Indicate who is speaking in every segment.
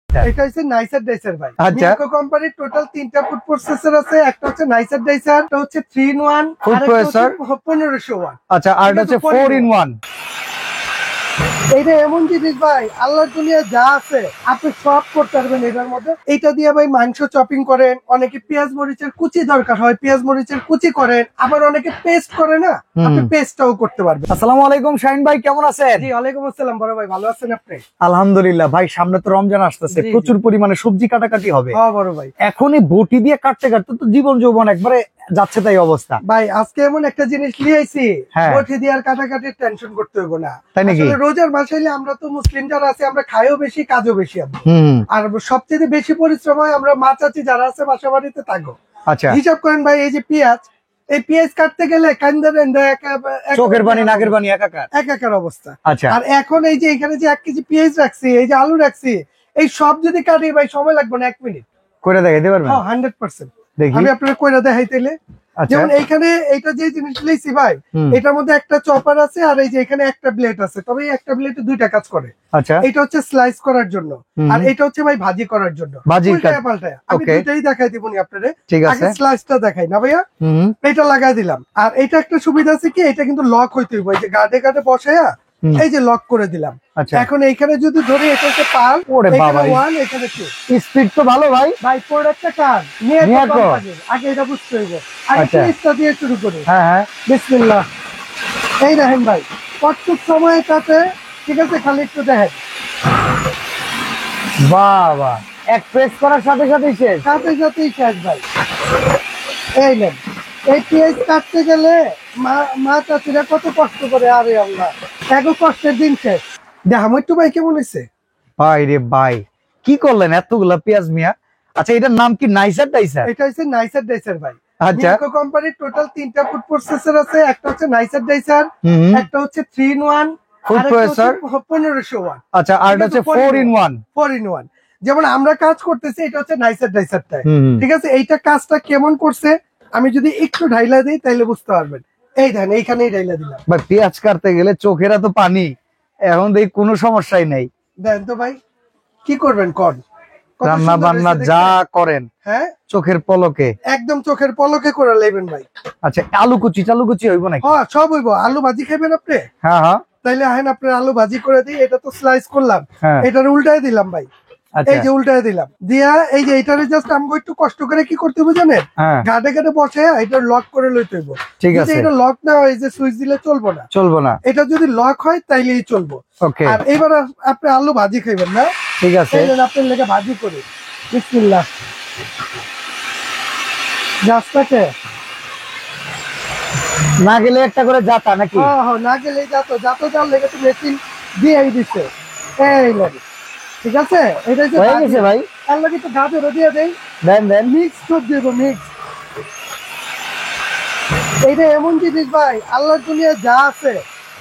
Speaker 1: এটা হচ্ছে নাইসার ডাইসার ভাই।
Speaker 2: আচ্ছা।
Speaker 1: মিল্কো কোম্পানির টোটাল 3টা ফুড প্রসেসর আছে। একটা হচ্ছে নাইসার ডাইসার, এটা হচ্ছে 3 in 1
Speaker 2: ফুড প্রসেসর।
Speaker 1: 1500 ওয়াট।
Speaker 2: আচ্ছা, আর এটা হচ্ছে 4 in 1।
Speaker 1: এইটা এমন জিনিস ভাই, আল্লাহর দুনিয়া যা আছে আপনি সব করতে পারবেন এটার মধ্যে। এটা দিয়ে ভাই মাংস চপিং করেন, অনেকে পেঁয়াজ মরিচের কুচি দরকার হয়, পেঁয়াজ মরিচের কুচি করেন, আবার অনেকে পেস্ট করে না, আপনি পেস্টটাও করতে পারবেন।
Speaker 2: আসসালামু আলাইকুম শাহিন ভাই, কেমন আছেন?
Speaker 1: জি ওয়ালাইকুম আসসালাম বড় ভাই, ভালো আছেন আপনি?
Speaker 2: আলহামদুলিল্লাহ ভাই, সামনে তো রমজান আসতেছে,
Speaker 1: জি,
Speaker 2: প্রচুর পরিমাণে সবজি কাটাকাটি হবে।
Speaker 1: হ্যাঁ বড় ভাই।
Speaker 2: এখনই বটি দিয়ে কাটতে কাটতে তো জীবন যৌবন একবারে যাচ্ছে তাই অবস্থা।
Speaker 1: ভাই আজকে এমন একটা জিনিস নিয়ে আইছি,
Speaker 2: হ্যাঁ।
Speaker 1: বটি দিয়ে আর কাটাকাটির টেনশন করতে হবে না।
Speaker 2: তাই নাকি?
Speaker 1: আসলে রোজার মাস হইলে আমরা তো মুসলিম যারা আছে আমরা খাইও বেশি, কাজও বেশি আমরা। আর সবচেয়ে বেশি পরিশ্রম হয় আমরা মা চাচি যারা আছে বাসা বাড়িতে থাকো।
Speaker 2: আচ্ছা,
Speaker 1: হিসাব করেন ভাই, এই যে পেঁয়াজ, এই পেঁয়াজ কাটতে গেলে
Speaker 2: চোখের পানি নাকের পানি একাকার
Speaker 1: একাকার অবস্থা।
Speaker 2: আচ্ছা,
Speaker 1: আর এখন এই যে এখানে যে 1 কেজি পেঁয়াজ রাখছি, এই যে আলু রাখছি, এই সব যদি কাটি ভাই সময় লাগবে না 1 মিনিট।
Speaker 2: করে দেখাইতে পারবেন?
Speaker 1: হ্যাঁ 100%।
Speaker 2: দেখি
Speaker 1: আমি আপনাকে কইরা দেখাই তাইলে।
Speaker 2: আচ্ছা,
Speaker 1: যেমন এইখানে এইটা যে জিনিস লইছি ভাই, এটার মধ্যে একটা চপার আছে আর এই যে এখানে একটা ব্লেড আছে, তবে এই একটা ব্লেডে 2টা কাজ করে।
Speaker 2: আচ্ছা,
Speaker 1: এটা হচ্ছে স্লাইস করার জন্য আর এটা হচ্ছে ভাই ভাজি করার জন্য।
Speaker 2: ভাজি
Speaker 1: উল্টায় পাল্টায় আমি
Speaker 2: Okay.
Speaker 1: দুইটাই দেখাই দিবনি আপনারে।
Speaker 2: ঠিক
Speaker 1: আগে
Speaker 2: আছে।
Speaker 1: স্লাইসটা দেখাই না ভাইয়া, এটা লাগাই দিলাম। আর এটা একটা সুবিধা আছে কি, এটা কিন্তু লক হইতে হইব, এই যে গার্ডে গার্ডে বসায়া এই যে লক করে দিলাম।
Speaker 2: আচ্ছা,
Speaker 1: এখন এইখানে যদি ধরি, এটা হচ্ছে পাল,
Speaker 2: ওরে
Speaker 1: এখানে
Speaker 2: বাবা,
Speaker 1: 1, এখানে 2।
Speaker 2: স্পিড তো ভালো ভাই।
Speaker 1: ভাই প্রোডাক্টটা কার নিয়ে
Speaker 2: নিয়ে
Speaker 1: তো
Speaker 2: কর।
Speaker 1: কোম্পানির, আগে এটা বুঝতে হইব। আগে
Speaker 2: আচ্ছা।
Speaker 1: পেঁয়াজটা দিয়ে শুরু করি।
Speaker 2: হ্যাঁ হ্যাঁ,
Speaker 1: বিসমিল্লাহ। এই দেখেন ভাই কতটুক সময় তাতে, ঠিক আছে, খালি একটু দেখেন,
Speaker 2: বাবা এক প্রেস করার সাথে সাথেই শেষ।
Speaker 1: সাথে সাথেই শেষ ভাই। এই নেন, এই পেঁয়াজ কাটতে গেলে মা চাচিরা কত কষ্ট করে, আরে আল্লাহ, এত কষ্টের দিন শেষ। দেখাম একটু ভাই কেমন হয়েছে।
Speaker 2: ভাই রে ভাই, কি করলেন এতগুলা পেঁয়াজ মিয়া? আচ্ছা, এটার নাম কি নাইসার ডাইসার?
Speaker 1: এটা হচ্ছে নাইসার ডাইসার ভাই।
Speaker 2: আচ্ছা,
Speaker 1: মিল্কো কোম্পানির টোটাল 3টা ফুড প্রসেসর আছে। একটা হচ্ছে নাইসার ডাইসার, একটা হচ্ছে 3 in 1
Speaker 2: ফুড প্রসেসর।
Speaker 1: 1500 ওয়াট।
Speaker 2: আচ্ছা, আর এটা হচ্ছে 4 in 1।
Speaker 1: 4 in 1। যেমন আমরা কাজ করতেছি, এটা হচ্ছে নাইসার ডাইসারটা, ঠিক আছে। এইটা কাজটা কেমন করছে আমি যদি একটু ঢাইলা দিই তাইলে বুঝতে পারবেন। এই দেখেন এইখানেই ঢাইলা দিলাম।
Speaker 2: ভাই পেঁয়াজ কাটতে গেলে চোখের তো পানি, এখন দেখি কোনো সমস্যাই নাই।
Speaker 1: দেখেন তো ভাই কি করবেন কর, কত
Speaker 2: রান্না
Speaker 1: সুন্দর
Speaker 2: বান্না
Speaker 1: হয়েছে
Speaker 2: যা
Speaker 1: দেখছেন?
Speaker 2: করেন
Speaker 1: হ্যাঁ
Speaker 2: চোখের পলকে।
Speaker 1: একদম চোখের পলকে করে লাইবেন ভাই।
Speaker 2: আচ্ছা, আলু কুচি চালু কুচি হইব নাকি?
Speaker 1: হ্যাঁ সব হইব। আলু ভাজি খাবেন আপনি?
Speaker 2: হ্যাঁ হ্যাঁ,
Speaker 1: তাইলে আহেন আপনার আলু ভাজি করে দিই। এটা তো স্লাইস করলাম,
Speaker 2: হ্যাঁ।
Speaker 1: এটার উল্টায় দিলাম ভাই।
Speaker 2: আচ্ছা,
Speaker 1: এই যে উল্টায় দিলাম, দিয়া এই যে এটারে জাস্ট আমাকে একটু কষ্ট করে কি করতে হবে জানেন,
Speaker 2: হ্যাঁ
Speaker 1: ঘাটে ঘাটে বসে এটা লক করে লইতে হইব।
Speaker 2: ঠিক
Speaker 1: যদি
Speaker 2: আছে,
Speaker 1: এটা লক না হয়, যে সুইচ দিলে চলবো না।
Speaker 2: চলবো না।
Speaker 1: এটা যদি লক হয় তাইলেই চলবো।
Speaker 2: ওকে,
Speaker 1: আর এবার আপনি আলু ভাজি খাইবেন না,
Speaker 2: ঠিক আছে।
Speaker 1: এই নেন আপনার লেগে ভাজি করি। বিসমিল্লাহ। গ্যাসটাকে
Speaker 2: না গেলে একটা করে যাতা নাকি?
Speaker 1: না গেলেই যাতো যাওয়ার লেগে তো মেশিন দিয়েই দিচ্ছে। এই নেন, ঠিক আছে। এটা হচ্ছে
Speaker 2: হয়ে গেছে ভাই।
Speaker 1: তার লাগে তো গাজরও দিয়ে দেই,
Speaker 2: দেন দেন।
Speaker 1: মিক্স সব দিব, মিক্স। এইটা এমন জিনিস ভাই, আল্লাহর দুনিয়া যা আছে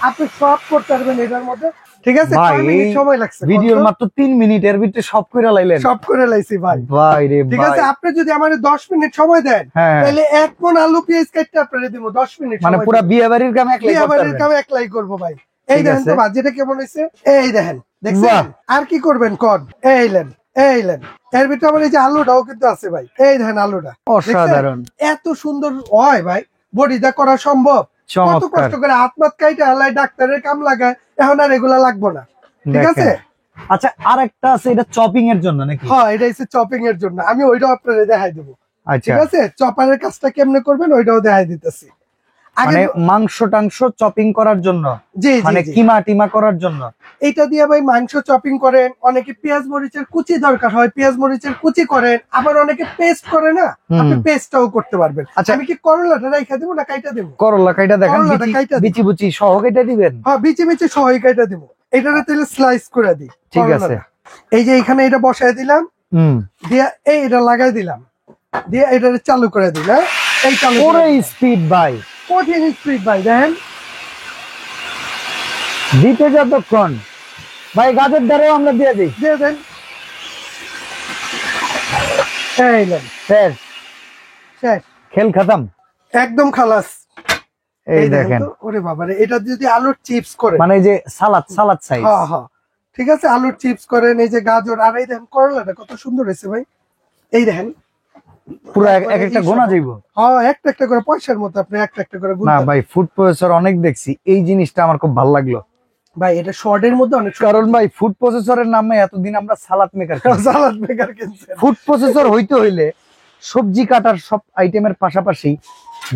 Speaker 1: আপনি সব করতে পারবেন এটার মধ্যে, ঠিক আছে।
Speaker 2: ভাই
Speaker 1: 5 মিনিট সময় লাগছে
Speaker 2: ভিডিওর মাত্র 3 মিনিটের ভিতরে সব কইরা লাইলেন।
Speaker 1: সব করে লাইছি ভাই।
Speaker 2: ভাই রে
Speaker 1: ঠিক
Speaker 2: ভাই,
Speaker 1: আছে, আপনি যদি আমার 10 মিনিট সময় দেন
Speaker 2: হ্যাঁ।
Speaker 1: তাহলে 1 মণ আলু পেঁয়াজ কাটতে আপনারে দিব 10 মিনিট
Speaker 2: মানে
Speaker 1: সময়
Speaker 2: পুরা
Speaker 1: দিব।
Speaker 2: বিয়ে বাড়ির কাম একলাই
Speaker 1: বিয়ে
Speaker 2: করতে
Speaker 1: বাড়ির
Speaker 2: পারবেন।
Speaker 1: কাম একলাই করবো ভাই। এই
Speaker 2: ঠিক
Speaker 1: দেখেন তো
Speaker 2: আছে।
Speaker 1: ভাজিটা কেমন হয়েছে, এই দেখেন, দেখছেন?
Speaker 2: বাহ।
Speaker 1: আর কি করবেন কন, এই লেন, এই লেন। এর ভিতরে আমার এই যে আলুটাও কিন্তু আছে ভাই, এই দেখেন আলুটা
Speaker 2: অসাধারণ।
Speaker 1: দেখছেন? এত সুন্দর হয় ভাই, বডিটা করা সম্ভব। কত
Speaker 2: চমৎকার।
Speaker 1: কষ্ট করে হাত মাত কাইটা হালাই ডাক্তারের কাম লাগায়, এখন আর এগুলা লাগবো না, ঠিক
Speaker 2: দেখেন।
Speaker 1: আছে।
Speaker 2: আচ্ছা, আর একটা আছে, এটা চপিং এর জন্য নাকি?
Speaker 1: হ্যাঁ এটা হচ্ছে চপিং এর জন্য, আমি ওইটাও আপনাদের দেখাই দেবো,
Speaker 2: আচ্ছা,
Speaker 1: ঠিক আছে। চপারের কাজটা কেমনে করবেন ওইটাও দেখাই দিতেছি।
Speaker 2: মানে মাংস টাংস চপিং করার জন্য,
Speaker 1: জি
Speaker 2: মানে
Speaker 1: জি,
Speaker 2: কিমা টিমা করার জন্য।
Speaker 1: এটা দিয়ে ভাই মাংস চপিং করেন, অনেকে পেঁয়াজ মরিচের কুচি দরকার হয়, পেঁয়াজ মরিচের কুচি করেন, আবার অনেকে পেস্ট করে না, আপনি পেস্টটাও করতে পারবেন।
Speaker 2: আচ্ছা।
Speaker 1: আমি কি করলাটা রাইখা দেবো না কাইটা দেবো?
Speaker 2: করলা কাইটা দেখেন,
Speaker 1: করলাটা কাইটা দিই।
Speaker 2: বিচি বুচি সহ কেটে দিবেন।
Speaker 1: হ্যাঁ বিচি বিচি সহই কাইটা দেবো। এটারে তাহলে স্লাইস করে দিই,
Speaker 2: ঠিক
Speaker 1: করলাটা।
Speaker 2: আছে।
Speaker 1: এই যে এখানে এটা বসায় দিলাম, দিয়ে এই এটা লাগাই দিলাম, দিয়ে এটারে চালু করে দিলাম। এই চালু
Speaker 2: ওরে স্পিড ভাই,
Speaker 1: কঠিন স্পিড ভাই, দেখেন
Speaker 2: দিতে যতক্ষণ ভাই গাছের ধারেও আমরা দিয়ে দিই।
Speaker 1: দিয়ে দেন। এই নেন,
Speaker 2: শেষ,
Speaker 1: শেষ,
Speaker 2: খেল খতম,
Speaker 1: একদম খালাস।
Speaker 2: এই দেখেন।
Speaker 1: তো, ওরে বাবারে, এটা যদি আলুর চিপস করে,
Speaker 2: মানে এই যে সালাদ সালাদ সাইজ।
Speaker 1: হ্যাঁ হ্যাঁ, ঠিক আছে, আলুর চিপস করেন, এই যে গাজর, আর এই দেখেন করলাটা কত সুন্দর হয়েছে ভাই, এই দেখেন
Speaker 2: পুরো এক একটা গোনা যাইবো।
Speaker 1: হ্যাঁ, একটা একটা করে পয়সার মতো আপনি একটা একটা করে
Speaker 2: না
Speaker 1: গুনতে
Speaker 2: ভাই, ফুড প্রসেসর অনেক দেখছি, এই জিনিসটা আমার খুব ভালো লাগলো
Speaker 1: ভাই, এটা শর্টের মধ্যে অনেক
Speaker 2: কারণ ভাই ফুড প্রসেসরের নামে এতদিন আমরা সালাদ মেকার
Speaker 1: সালাদ মেকার কিনছেন।
Speaker 2: ফুড প্রসেসর হইতে হইলে সবজি কাটার সব আইটেমের পাশাপাশি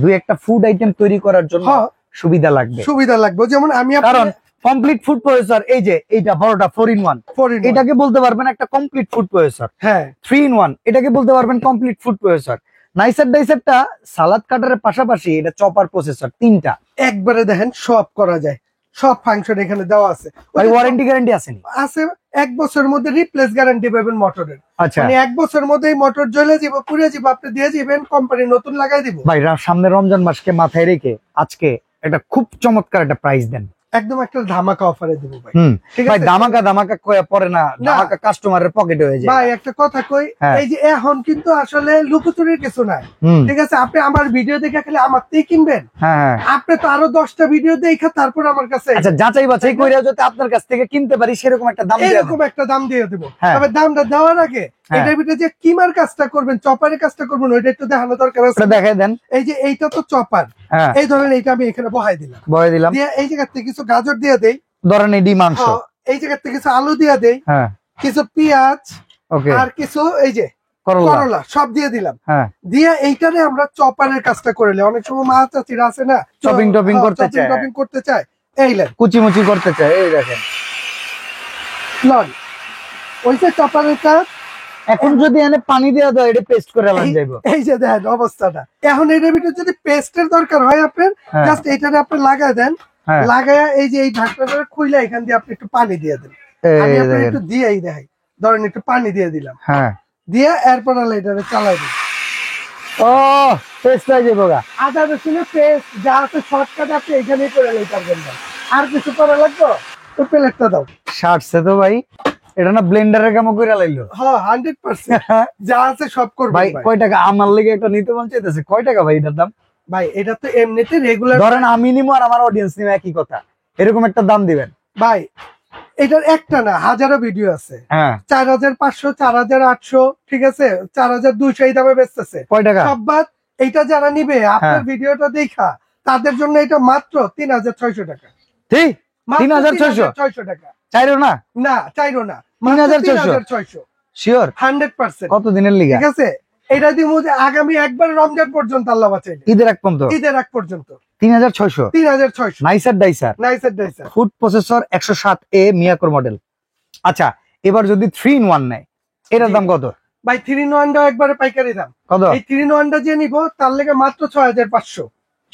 Speaker 2: দুই একটা ফুড আইটেম তৈরি করার জন্য
Speaker 1: হ্যাঁ,
Speaker 2: সুবিধা লাগবে।
Speaker 1: সুবিধা লাগবে, যেমন আমি
Speaker 2: কারণ কমপ্লিট ফুড প্রসেসর, এই যে এইটা বড়টা 4-in-1, এটাকে বলতে পারবেন একটা কমপ্লিট ফুড প্রসেসর।
Speaker 1: হ্যাঁ,
Speaker 2: 3-in-1 এটাকে বলতে পারবেন কমপ্লিট ফুড প্রসেসর। নাইসার ডাইসারটা সালাদ কাটারের পাশাপাশি এটা চপার প্রসেসর, তিনটা
Speaker 1: একবারে দেখেন সব করা যায়, সব ফাংশন এখানে দেওয়া আছে।
Speaker 2: ভাই ওয়ারেন্টি গ্যারান্টি আসেনি?
Speaker 1: আছে, 1 বছরের মধ্যে রিপ্লেস গ্যারান্টি পাবেন মোটরের।
Speaker 2: আচ্ছা,
Speaker 1: মানে 1 বছরের মধ্যে মোটর জ্বলে যাব, পুড়ে যাব, আপনি দিয়ে দিবেন, কোম্পানি নতুন লাগাই দিব।
Speaker 2: ভাই সামনে রমজান মাসকে মাথায় রেখে আজকে একটা খুব চমৎকার একটা প্রাইস দেন।
Speaker 1: একদম একটা ধামাকা অফারে দেব ভাই। ঠিক
Speaker 2: ভাই
Speaker 1: আছে,
Speaker 2: ধামাকা কয়ে পরে না, ধামাকা কাস্টমারের পকেটে হয়ে যায়।
Speaker 1: ভাই একটা কথা কই,
Speaker 2: হ্যাঁ।
Speaker 1: এই যে এখন কিন্তু আসলে লুকোচুরির কিছু নাই। ঠিক আছে, আপনি আমার ভিডিও দেখে খালি আমারতেই কিনবেন,
Speaker 2: হ্যাঁ,
Speaker 1: আপনি তো আরো 10টা ভিডিও দেখে তারপর আমার কাছে
Speaker 2: আচ্ছা যাচাই বাছাই কইরা যদি আপনার কাছ থেকে কিনতে পারি সেরকম একটা দাম দিয়ে
Speaker 1: এরকম একটা দাম দিয়ে দেবো।
Speaker 2: হ্যাঁ।
Speaker 1: তবে দামটা দেওয়ার আগে এটার ভিতরে যে কিমার কাজটা করবেন, চপারের কাজটা করবেন, ওইটা একটু দেখানো দরকার আছে।
Speaker 2: দেখাই দেন।
Speaker 1: এই যে এইটা তো চপার,
Speaker 2: হ্যাঁ,
Speaker 1: এই ধরেন এইটা আমি এখানে বহাই দিলাম,
Speaker 2: বয়ে দিলাম,
Speaker 1: দিয়ে এই জায়গা থেকে কিছু গাজর দিয়ে দেই,
Speaker 2: ধরেন এই ডিম মাংস,
Speaker 1: হ্যাঁ, এই জায়গা থেকে কিছু আলু দিয়ে দেই,
Speaker 2: হ্যাঁ,
Speaker 1: কিছু পেঁয়াজ,
Speaker 2: ওকে,
Speaker 1: আর কিছু এই যে
Speaker 2: করলা,
Speaker 1: করলা সব দিয়ে দিলাম।
Speaker 2: হ্যাঁ,
Speaker 1: দিয়ে এইটারে আমরা চপারের কাজটা করে নিই। অনেক সময় মা চাচিরা আছে না,
Speaker 2: চপিং টপিং করতে চায়,
Speaker 1: চপিং করতে চায়, এই লেন
Speaker 2: কুচি মুচি করতে চায়, এই দেখেন
Speaker 1: লন, ওই যে চপারের কাজ।
Speaker 2: এখন যদি এনে পানি দেওয়া যায় এটা পেস্ট করে আলান যাইবো।
Speaker 1: এই যে দেখেন অবস্থাটা, এখন এর ভিতরে যদি পেস্টের দরকার হয় আপনার,
Speaker 2: হ্যাঁ।
Speaker 1: জাস্ট এইটারে আপনি লাগায় দেন,
Speaker 2: হ্যাঁ,
Speaker 1: লাগায়া এই যে এই ঢাকনাটা খুইলা এখান দিয়ে আপনি একটু পানি দিয়ে দেন। আমি
Speaker 2: এই
Speaker 1: আপনার
Speaker 2: দেখেন,
Speaker 1: একটু দিয়েই দেখাই, ধরেন একটু পানি দিয়ে দিলাম,
Speaker 2: হ্যাঁ,
Speaker 1: দিয়ে এরপর এটারে চালাই দিন।
Speaker 2: ও পেস্ট হয়ে যাবো গা।
Speaker 1: আদা রসুনের পেস্ট যা আছে শর্টকাট আপনি এখানেই করে লই পারবেন না, আর কিছু করা লাগবে তো প্লেটটা দাও।
Speaker 2: শার্টসে তো ভাই এটা না ব্লেন্ডারের কাম কইরা লাইলো।
Speaker 1: হ্যাঁ 100% যা আছে সব করবেন
Speaker 2: ভাই
Speaker 1: ভাই।
Speaker 2: কয় টাকা আমার লেগে একটা নিতে মন চাইতেছে, কয় টাকা ভাই এটার দাম?
Speaker 1: ভাই এটা তো এমনিতে রেগুলার,
Speaker 2: ধরেন আমি নিমো আর আমার অডিয়েন্স নিমো একই কথা, এরকম একটা দাম দিবেন।
Speaker 1: ভাই এটার একটা না হাজারো ভিডিও আছে,
Speaker 2: হ্যাঁ
Speaker 1: 4500, 4800, ঠিক আছে, 4200 এই দামে বেচতেছে।
Speaker 2: কয় টাকা?
Speaker 1: সব বাদ এইটা যারা নিবে আপনার
Speaker 2: হ্যাঁ।
Speaker 1: ভিডিওটা দেখা, তাদের জন্য এটা মাত্র 3600 টাকা।
Speaker 2: ঠিক
Speaker 1: মাত্র
Speaker 2: 3600
Speaker 1: টাকা,
Speaker 2: চাইরো না
Speaker 1: না চাইরো না,
Speaker 2: 3600 শিওর
Speaker 1: 100%।
Speaker 2: কত দিনের লিগা?
Speaker 1: ঠিক আছে, এটা দিব যে আগামী একবার রমজান পর্যন্ত আল্লাহ বাঁচাইলে,
Speaker 2: ঈদের এক পর্যন্ত
Speaker 1: ঈদের আগ পর্যন্ত
Speaker 2: 3600
Speaker 1: 3600
Speaker 2: nicer dicer
Speaker 1: nicer dicer.
Speaker 2: Food processor 107A মিয়াকোর মডেল। আচ্ছা এবার যদি 3-in-1 নেয় এটার দাম কত?
Speaker 1: ভাই 3-in-1 একবারে পাইকারি দাম।
Speaker 2: কত?
Speaker 1: এই 3-in-1 যে নিব তার লেগে মাত্র 6500।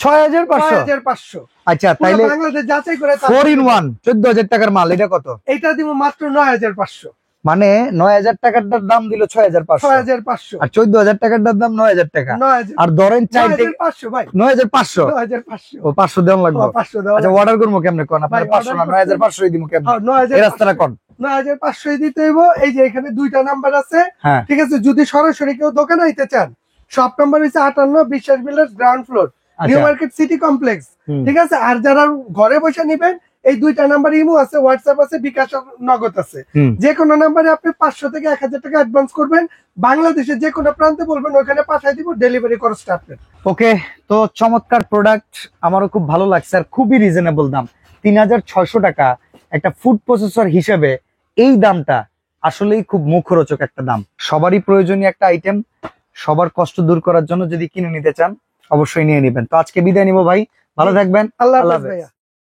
Speaker 2: 6500। আচ্ছা
Speaker 1: পুরো
Speaker 2: তাইলে
Speaker 1: বাংলাদেশ যাচাই করে
Speaker 2: 4-in-1 14000 টাকার মাল, এটা কত?
Speaker 1: এটা দিব মাত্র 9500।
Speaker 2: মানে 9000 টাকারটার দাম দিল 6500,
Speaker 1: 6500
Speaker 2: আর 14000 টাকারটার দাম 9000 টাকা,
Speaker 1: 9000
Speaker 2: আর ধরেন 4 থেকে
Speaker 1: 9500 ভাই
Speaker 2: 9500।
Speaker 1: 9500
Speaker 2: ও 500 দেওয়া লাগবে।
Speaker 1: 500 দাও।
Speaker 2: আচ্ছা অর্ডার করবো কেমনে কোন? আপনার
Speaker 1: ভাই,
Speaker 2: 500 না
Speaker 1: order
Speaker 2: 9500 দিমু কেমনে?
Speaker 1: হ্যাঁ
Speaker 2: এই রাস্তাটা
Speaker 1: 9500
Speaker 2: কোন?
Speaker 1: 9500 দিতে হইব। এই যে এখানে দুইটা নাম্বার আছে,
Speaker 2: হ্যাঁ
Speaker 1: ঠিক আছে। যদি সরাসরি কেউ দোকানে আইতে চান, শপ নাম্বার হচ্ছে 58 বিশ্বাস builders ground floor, new market city complex, ঠিক আছে। আর যারা ঘরে বসে নিবেন এই দুইটা নাম্বার ইমো আছে, হোয়াটসঅ্যাপ আছে, বিকাশ আর নগদ আছে। যে কোনো নাম্বারে আপনি 500 থেকে 1000 টাকা অ্যাডভান্স করবেন, বাংলাদেশের যে কোনো প্রান্তে বলবেন, ওখানে পাঠিয়ে দিব, ডেলিভারি খরচটা আপনার।
Speaker 2: ওকে, তো চমৎকার প্রোডাক্ট, আমারও খুব ভালো লাগছে আর খুবই রিজনেবল দাম। 3600 টাকা একটা ফুড প্রসেসর হিসেবে এই দামটা আসলেই খুব মুখরোচক একটা দাম। সবারই প্রয়োজনীয় একটা আইটেম, সবার কষ্ট দূর করার জন্য যদি কিনে নিতে চান অবশ্যই নিয়ে নেবেন। তো আজকে বিদায় নিব ভাই, ভালো থাকবেন,
Speaker 1: আল্লাহ
Speaker 2: আল্লাহ
Speaker 1: হাফেজ
Speaker 2: হাফেজ।
Speaker 1: ভাইয়া।